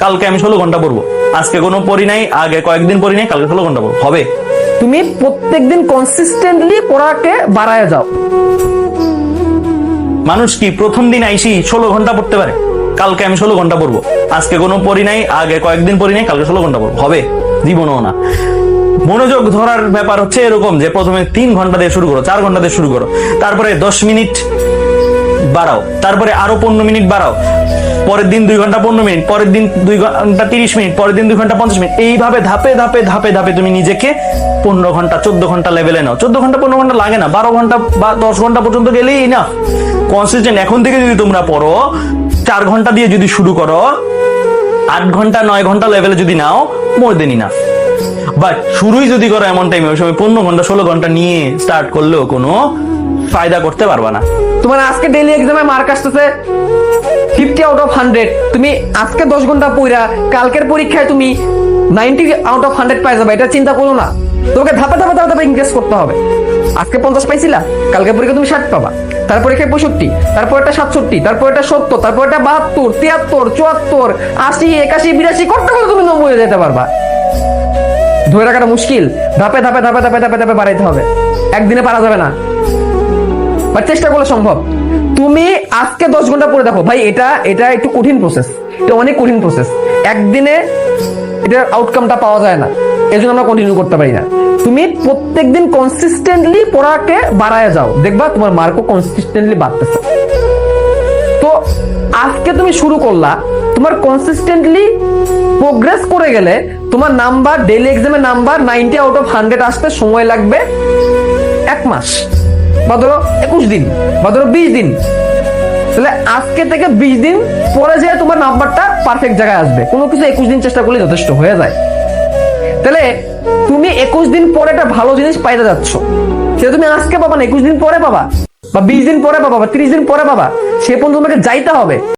কালকে আমি 16 ঘন্টা পড়বো। আজকে কোনো পড়ি নাই, আগে কয়েকদিন পড়ি নাই, কালকে 16 ঘন্টা পড়বো, হবে? তুমি প্রত্যেকদিন কনসিস্টেন্টলি পড়াকে বাড়ায় যাও। মানুষ কি প্রথম দিন আইসি 16 ঘন্টা পড়তে পারে? কালকে আমি 16 ঘন্টা পড়বো, আজকে কোনো পড়ি নাই, আগে কয়েকদিন পড়ি নাই, কালকে 16 ঘন্টা পড়বো, হবে? জীবনও না। মনোযোগ ধরার ব্যাপার হচ্ছে এরকম যে প্রথমে 3 ঘন্টা দিয়ে শুরু করো, 4 ঘন্টা দিয়ে শুরু করো, তারপরে 10 মিনিট বাড়াও, তারপরে আরো 15 মিনিট বাড়াও, পরের দিন 2 ঘন্টা 15 মিনিট, পরের দিন 2 ঘন্টা 30 মিনিট, পরের দিন 2 ঘন্টা 50 মিনিট। এইভাবে ধাপে ধাপে ধাপে ধাপে তুমি নিজেকে 15 ঘন্টা 14 ঘন্টা লেভেলে নাও। 14 ঘন্টা 15 ঘন্টা লাগে না, 12 ঘন্টা বা 10 ঘন্টা পর্যন্ত গেলেই না। কনসিস্টেন্ট এখন থেকে যদি তোমরা পড়ো, 4 ঘন্টা দিয়ে যদি শুরু করো, 8 ঘন্টা 9 ঘন্টা লেভেলে যদি নাও, মোর দেনই না। বাট শুরুই যদি করো এমন টাইমে, ওই সময় 15 ঘন্টা 16 ঘন্টা নিয়ে স্টার্ট করলেও কোনো ফায়দা করতে পারবা না। তোমার আজকে ডেইলি এক্সামে মার্ক আসতেছে 50 আউট অফ 100, তুমি আজকে 10 ঘন্টা পড়া কালকের পরীক্ষায় তুমি 90 আউট অফ 100 পাই যাবে, এটা চিন্তা করো না। তোমাকে ধাপে ধাপে ধাপে ধাপে ইনক্রিজ করতে হবে। আজকে 50 পাইছিলা, কালকে পরীক্ষা তুমি 60 পাবা, তারপর পরীক্ষায় 65, তারপর এটা 67, তারপর এটা 70, তারপর এটা 72, 73, 74, 80, 81, 82 করতে করতে তুমি 90 হয়ে যেতে পারবা। ধরে রাখাটা মুশকিল, ধাপে ধাপে ধাপে ধাপে ধাপে ধাপে বাড়াইতে হবে, একদিনে পারা যাবে না, বাট চেষ্টা করলে সম্ভব। তুমি আজকে 10 ঘন্টা পড়ে দেখো ভাই, এটা একটু কঠিন প্রসেস, এটা অনেক কঠিন প্রসেস। একদিনে এটার আউটকামটা পাওয়া যায় না, এজন্য আমরা কন্টিনিউ করতে পারি না। তুমি প্রত্যেকদিন কনসিস্টেন্টলি পড়াকে বাড়ায় যাও, দেখবা তোমার মার্কও কনসিস্টেন্টলি বাড়তেছে। তো আজকে তুমি শুরু করলা, তোমার কনসিস্টেন্টলি প্রোগ্রেস করে গেলে তোমার নাম্বার, ডেইলি এক্সামে নাম্বার 90 আউট অফ 100 আসতে সময় লাগবে 1 মাস, বা ধরো 21 দিন, বা ধরো 20 দিন। তাহলে আজকে থেকে 20 দিন পরে যে তোমার নাম্বারটা পারফেক্ট জায়গায় আসবে। কোনো কিছু 21 দিন চেষ্টা করলে যথেষ্ট হয়ে যায়। তাহলে তুমি 21 দিন পরে একটা ভালো জিনিস পাইতে যাচ্ছ, সেটা তুমি আজকে পাবা না, 21 দিন পরে পাবা, বা 20 দিন পরে পাবা, বা 30 দিন পরে পাবা। সে পর্যন্ত তোমাকে যাইতে হবে।